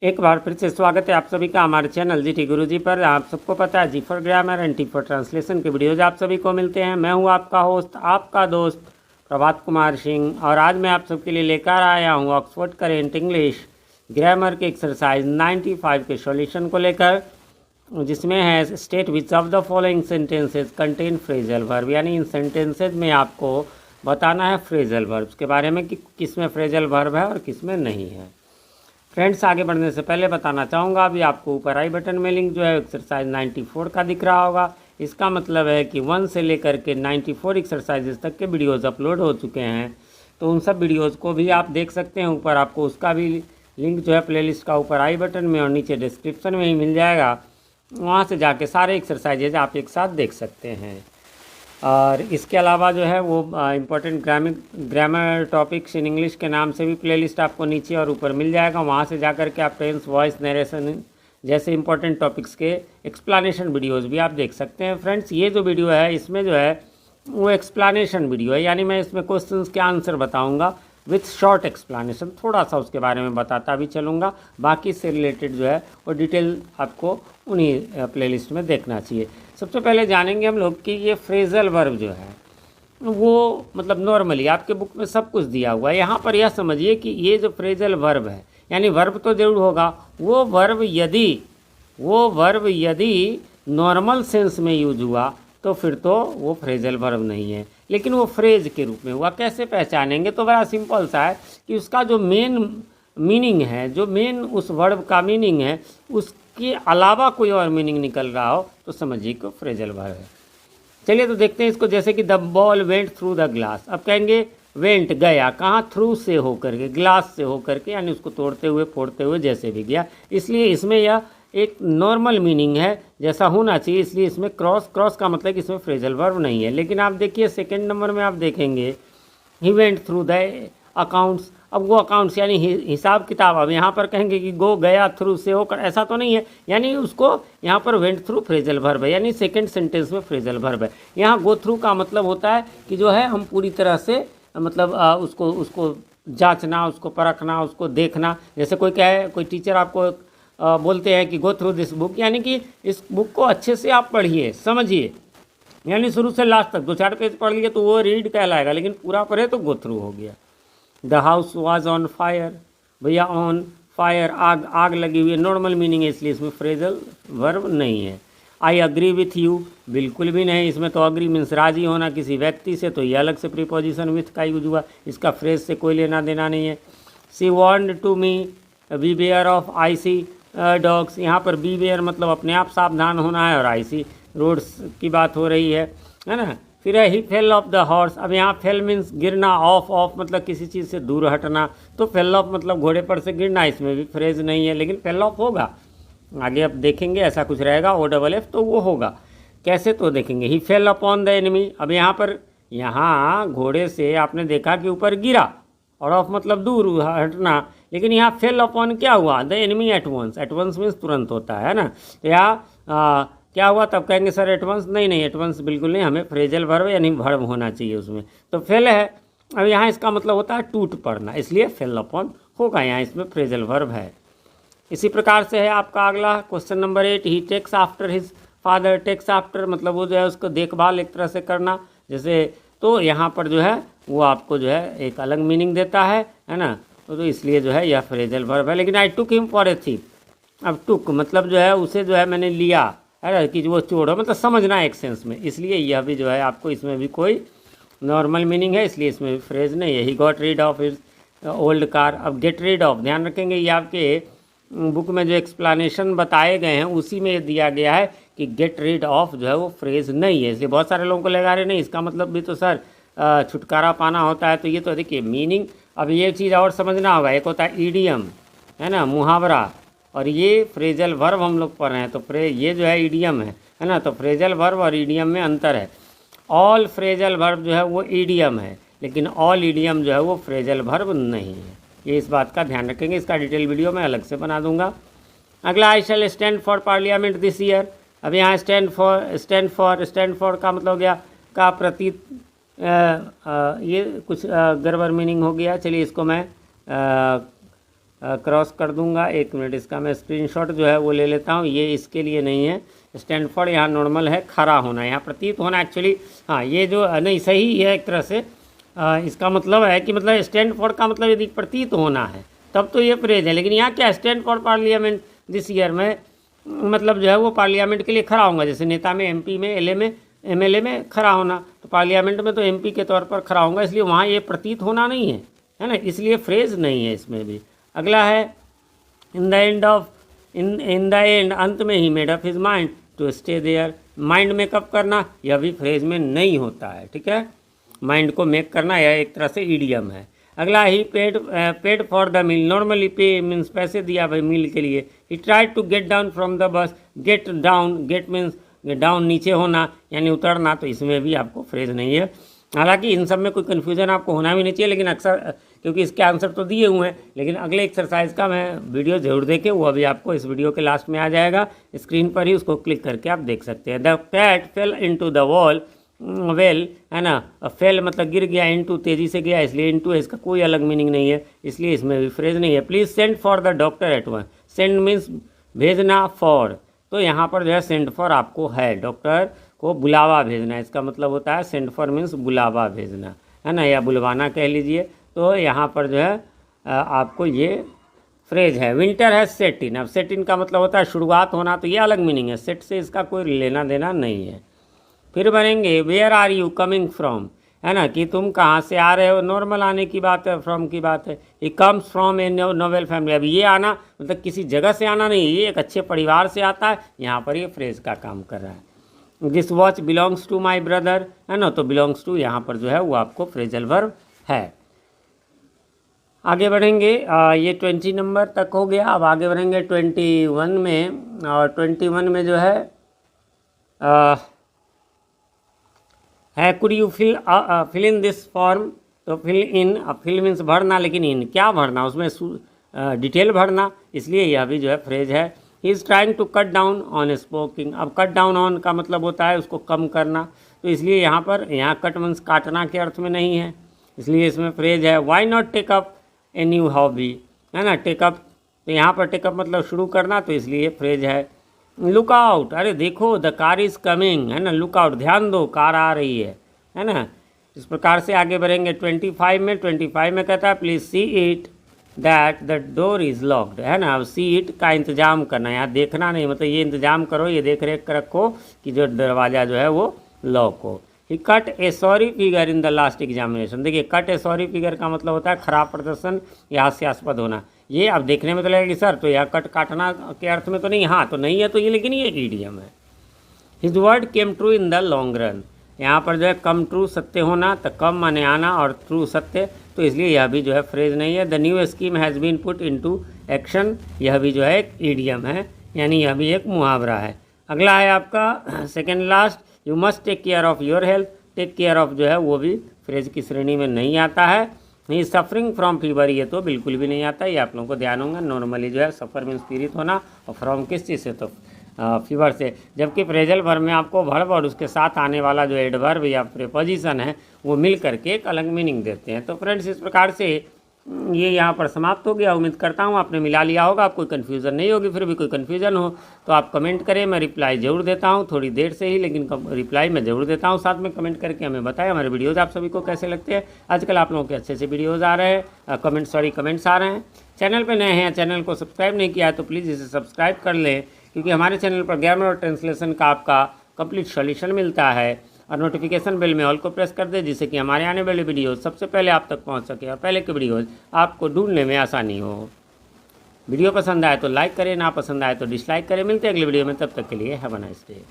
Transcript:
एक बार फिर से स्वागत है आप सभी का हमारे चैनल जीटी गुरुजी पर। आप सबको पता है G for grammar and T for translation के वीडियोज आप सभी को मिलते हैं। मैं हूं आपका होस्ट आपका दोस्त प्रभात कुमार सिंह और आज मैं आप सबके लिए लेकर आया हूं ऑक्सफोर्ड करेंट इंग्लिश ग्रामर के एक्सरसाइज 95 के सॉल्यूशन को लेकर, जिसमें है state which of the following sentences contain phrasal verb, यानी इन सेंटेंसेज में आपको बताना है फ्रेजल वर्ब्स के बारे में कि किस में फ्रेजल वर्ब है और किस में नहीं है। फ्रेंड्स, आगे बढ़ने से पहले बताना चाहूँगा, अभी आपको ऊपर आई बटन में लिंक जो है एक्सरसाइज 94 का दिख रहा होगा। इसका मतलब है कि 1 से लेकर के 94 एक्सरसाइजेस तक के वीडियोस अपलोड हो चुके हैं, तो उन सब वीडियोस को भी आप देख सकते हैं। ऊपर आपको उसका भी लिंक जो है प्लेलिस्ट का ऊपर आई बटन में और नीचे डिस्क्रिप्शन में ही मिल जाएगा। वहाँ से जाके सारे एक्सरसाइजेज आप एक साथ देख सकते हैं। और इसके अलावा जो है वो important grammar topics in English के नाम से भी प्लेलिस्ट आपको नीचे और ऊपर मिल जाएगा। वहाँ से जाकर के आप टेंस, वॉइस, नरेशन जैसे इंपॉर्टेंट टॉपिक्स के एक्सप्लानेशन वीडियोस भी आप देख सकते हैं। फ्रेंड्स, ये जो वीडियो है इसमें जो है वो एक्सप्लानेशन वीडियो है, यानी मैं इसमें क्वेश्चंस के आंसर बताऊँगा विथ शॉर्ट एक्सप्लानेशन, थोड़ा सा उसके बारे में बताता भी चलूँगा। बाकी से रिलेटेड जो है वो डिटेल आपको उन्हीं प्लेलिस्ट में देखना चाहिए। सबसे पहले जानेंगे हम लोग कि ये फ्रेजल वर्ब जो है वो मतलब नॉर्मली आपके बुक में सब कुछ दिया हुआ है। यहाँ पर यह समझिए कि ये जो फ्रेजल वर्ब है, यानी वर्ब तो जरूर होगा, वो वर्ब यदि नॉर्मल सेंस में यूज हुआ तो फिर तो वो फ्रेजल वर्ब नहीं है, लेकिन वो फ्रेज के रूप में हुआ। कैसे पहचानेंगे? तो बड़ा सिंपल सा है कि उसका जो मेन मीनिंग है, जो मेन उस वर्ब का मीनिंग है, उसके अलावा कोई और मीनिंग निकल रहा हो तो समझिए कि फ्रेजल वर्ब है। चलिए तो देखते हैं इसको। जैसे कि the ball went through the glass, अब कहेंगे वेंट गया, कहाँ? थ्रू से होकर के, ग्लास से होकर के, यानी उसको तोड़ते हुए फोड़ते हुए जैसे भी गया। इसलिए इसमें यह एक नॉर्मल मीनिंग है जैसा होना चाहिए, इसलिए इसमें क्रॉस का मतलब कि इसमें फ्रेजल वर्ब नहीं है। लेकिन आप देखिए सेकेंड नंबर में आप देखेंगे he went through the accounts. अब वो अकाउंट्स यानी हिसाब किताब, अब यहाँ पर कहेंगे कि गो गया थ्रू से होकर, ऐसा तो नहीं है, यानी उसको यहाँ पर वेंट थ्रू फ्रेजल वर्ब है, यानी सेकंड सेंटेंस में फ्रेजल वर्ब है। यहाँ गो थ्रू का मतलब होता है कि जो है हम पूरी तरह से मतलब उसको जांचना, उसको परखना, उसको देखना। जैसे कोई क्या है, कोई टीचर आपको बोलते हैं कि गो थ्रू दिस बुक, यानी कि इस बुक को अच्छे से आप पढ़िए, समझिए, यानी शुरू से लास्ट तक 2-4 पेज पढ़ लिए तो वो रीड कहलाएगा, लेकिन पूरा पढ़े तो गो थ्रू हो गया। The house was on fire, भैया ऑन फायर, आग लगी हुई है, नॉर्मल मीनिंग है, इसलिए इसमें फ्रेजल वर्ब नहीं है। आई अग्री विथ यू, बिल्कुल भी नहीं, इसमें तो अग्री मीन्स राजी होना किसी व्यक्ति से, तो ये अलग से प्रीपोजिशन विथ का यूज हुआ, इसका फ्रेज से कोई लेना देना नहीं है। She warned to me beware of icy dogs, यहाँ पर बी वेयर मतलब अपने आप सावधान होना है और आईसी रोड्स की बात हो रही है ना। फिर है ही फेल ऑफ द हॉर्स, अब यहाँ फेल मीन्स गिरना, ऑफ मतलब किसी चीज़ से दूर हटना, तो फेल ऑफ मतलब घोड़े पर से गिरना, इसमें भी फ्रेज नहीं है, लेकिन फेल ऑफ होगा, आगे अब देखेंगे ऐसा कुछ रहेगा OFF तो वो होगा। कैसे? तो देखेंगे ही फेल अपॉन द एनिमी, अब यहाँ घोड़े से आपने देखा कि ऊपर गिरा और ऑफ मतलब दूर हटना, लेकिन यहाँ फेल अपॉन क्या हुआ? The enemy at once means तुरंत होता है ना। तो यहाँ क्या हुआ? तब कहेंगे सर एटवंस, नहीं एटवंस बिल्कुल नहीं, हमें फ्रेजल वर्ब यानी वर्ब होना चाहिए उसमें, तो फेल है। अब यहाँ इसका मतलब होता है टूट पड़ना, इसलिए फेल अपॉन होगा, यहाँ इसमें फ्रेजल वर्ब है। इसी प्रकार से है आपका अगला question number 8, he takes after his father, takes after मतलब वो जो है उसको देखभाल एक तरह से करना, जैसे, तो यहाँ पर जो है वो आपको जो है एक अलग मीनिंग देता है ना, तो इसलिए जो है यह फ्रेजल वर्ब है। लेकिन I took him for a thief, अब टुक मतलब जो है उसे जो है मैंने लिया, है कि वो चोर हो, मतलब समझना एक सेंस में, इसलिए यह भी जो है आपको इसमें भी कोई नॉर्मल मीनिंग है, इसलिए इसमें भी फ्रेज नहीं है। He got read of his old car, अब गेट रीड ऑफ, ध्यान रखेंगे ये आपके बुक में जो एक्सप्लानेशन बताए गए हैं उसी में दिया गया है कि गेट रीड ऑफ जो है वो फ्रेज नहीं है, इसलिए बहुत सारे लोगों को लगा रहे नहीं, इसका मतलब भी तो सर छुटकारा पाना होता है, तो ये तो देखिए मीनिंग। अब ये चीज़ और समझना होगा, एक होता है ईडियम, है ना, मुहावरा, और ये फ्रेजल वर्ब हम लोग पढ़ रहे हैं, तो ये जो है ईडियम है ना, तो फ्रेजल वर्ब और ईडियम में अंतर है। ऑल फ्रेजल वर्ब जो है वो ईडियम है, लेकिन ऑल ईडियम जो है वो फ्रेजल वर्ब नहीं है, ये इस बात का ध्यान रखेंगे, इसका डिटेल वीडियो मैं अलग से बना दूंगा। अगला, I shall stand for parliament this year, अब यहाँ स्टैंड फॉर का मतलब हो गया का प्रतीत, ये कुछ गड़बड़ मीनिंग हो गया, चलिए इसको मैं क्रॉस कर दूंगा। 1 मिनट, इसका मैं स्क्रीनशॉट जो है वो ले लेता हूँ। ये इसके लिए नहीं है, स्टैंड फॉर यहाँ नॉर्मल है, खड़ा होना, यहाँ प्रतीत होना एक्चुअली। हाँ, ये जो नहीं सही है एक तरह से। इसका मतलब है कि मतलब स्टैंड फॉर का मतलब यदि प्रतीत होना है तब तो ये फ्रेज है, लेकिन यहाँ क्या stand for parliament this year में मतलब जो है वो पार्लियामेंट के लिए खड़ा होगा। जैसे नेता में, एमपी में, एलए में, एमएलए में खड़ा होना, तो पार्लियामेंट में तो एमपी के तौर पर खड़ा होगा, इसलिए वहाँ ये प्रतीत होना नहीं है ना, इसलिए फ्रेज नहीं है इसमें भी। अगला है इन द एंड, अंत में ही made up his mind to stay there. Mind make up करना यह भी फ्रेज में नहीं होता है, ठीक है। माइंड को मेक करना यह एक तरह से ईडियम है। अगला he paid for the meal. Normally pay means पैसे दिया भाई मील के लिए। He tried to get down from the bus. Get down, get means down नीचे होना यानी उतरना, तो इसमें भी आपको फ्रेज नहीं है। हालांकि इन सब में कोई कन्फ्यूजन आपको होना भी नहीं चाहिए, लेकिन अक्सर क्योंकि इसके आंसर तो दिए हुए हैं, लेकिन अगले एक्सरसाइज का मैं वीडियो जरूर देखें, वो अभी आपको इस वीडियो के लास्ट में आ जाएगा, स्क्रीन पर ही उसको क्लिक करके आप देख सकते हैं। The cat fell into the wall, well है ना, फेल मतलब गिर गया, इनटू तेजी से गया, इसलिए इनटू है, इसका कोई अलग मीनिंग नहीं है, इसलिए इसमें भी फ्रेज नहीं है। Please send for the doctor at once. Send means भेजना, फॉर तो यहाँ पर जो है सेंड फॉर आपको है, डॉक्टर को बुलावा भेजना, इसका मतलब होता है सेंड फॉर मीन्स बुलावा भेजना, है ना, या बुलवाना कह लीजिए। तो यहाँ पर जो है आपको ये फ्रेज है। विंटर है सेट इन। अब सेट इन का मतलब होता है शुरुआत होना, तो ये अलग मीनिंग है, सेट से इसका कोई लेना देना नहीं है। फिर बनेंगे where are you coming from, है ना, कि तुम कहाँ से आ रहे हो, नॉर्मल आने की बात है, फ्रॉम की बात है। ये comes from A novel family. अब ये आना मतलब किसी जगह से आना नहीं, ये एक अच्छे परिवार से आता है, यहाँ पर ये फ्रेज का काम कर रहा है। This watch belongs to my brother, है ना, तो बिलोंग्स टू यहाँ पर जो है वो आपको फ्रेजल वर्ब है। आगे बढ़ेंगे, ये 20 नंबर तक हो गया। अब आगे बढ़ेंगे 21 में, और 21 में जो है could you fill in this form, तो फिल इन, फिल मीन्स भरना, लेकिन इन क्या भरना, उसमें डिटेल भरना, इसलिए यह भी जो है फ्रेज है। He is trying to cut down on smoking. अब कट डाउन ऑन का मतलब होता है उसको कम करना, तो इसलिए यहाँ पर कट मीन्स काटना के अर्थ में नहीं है, इसलिए इसमें फ्रेज है। Why not take up a new hobby, है ना, टेकअप, तो यहाँ पर टेकअप मतलब शुरू करना, तो इसलिए फ्रेज है। लुक आउट, अरे देखो, द कार इज़ कमिंग, है ना, लुक आउट ध्यान दो, कार आ रही है ना। इस प्रकार से आगे बढ़ेंगे 25 में। 25 में कहता है please see it that the door is locked, है ना। अब सी इट का इंतजाम करना, यहाँ देखना नहीं, मतलब ये इंतजाम करो, ये देख रेख रखो कि जो दरवाज़ा जो है वो लॉक हो। He cut a sorry figure in the last examination. देखिए, कट ए सॉरी फिगर का मतलब होता है खराब प्रदर्शन या हास्यास्पद होना। ये अब देखने में तो लगेगा कि सर तो यह कट काटना के अर्थ में तो नहीं, हाँ तो नहीं है, तो ये लेकिन ये एक ईडियम है। His word came true in the long run. यहाँ पर जो है कम ट्रू सत्य होना, तो कम माने आना और ट्रू सत्य, तो इसलिए यह भी जो है फ्रेज नहीं है। The new scheme has been put into action, यह भी जो है एक ईडियम है, यानी यह भी एक मुहावरा है। अगला है आपका second last, you must take care of your health. Take care of जो है वो भी फ्रेज की श्रेणी में नहीं आता है। ही सफरिंग फ्रॉम फीवर, ये तो बिल्कुल भी नहीं आता, ये आप लोगों को ध्यान होगा। नॉर्मली जो है सफ़र मीन्स पीड़ित होना, और फ्रॉम किस चीज़ से, तो फीवर से। जबकि फ्रेजल वर्ब में आपको वर्ब और उसके साथ आने वाला जो एडवर्ब या प्रीपोजिशन है वो मिल करके एक अलग मीनिंग देते हैं। तो फ्रेंड्स, इस प्रकार से ये यहाँ पर समाप्त हो गया। उम्मीद करता हूँ आपने मिला लिया होगा, आप कोई कन्फ्यूज़न नहीं होगी। फिर भी कोई कन्फ्यूज़न हो तो आप कमेंट करें, मैं रिप्लाई ज़रूर देता हूँ, थोड़ी देर से ही, लेकिन रिप्लाई मैं ज़रूर देता हूँ। साथ में कमेंट करके हमें बताएं हमारे वीडियोज़ आप सभी को कैसे लगते हैं। आजकल आप लोगों के अच्छे से वीडियोज़ आ रहे हैं, कमेंट्स आ रहे हैं। चैनल पर नए हैं, चैनल को सब्सक्राइब नहीं किया है तो प्लीज़ इसे सब्सक्राइब कर लें, क्योंकि हमारे चैनल पर ग्रामर और ट्रांसलेशन का आपका कंप्लीट सॉल्यूशन मिलता है। और नोटिफिकेशन बेल में ऑल को प्रेस कर दे, जिससे कि हमारे आने वाले वीडियोज़ सबसे पहले आप तक पहुंच सके और पहले के वीडियोज़ आपको ढूंढने में आसानी हो। वीडियो पसंद आए तो लाइक करें, ना पसंद आए तो डिसलाइक करें। मिलते हैं अगले वीडियो में, तब तक के लिए हैव अ नाइस डे।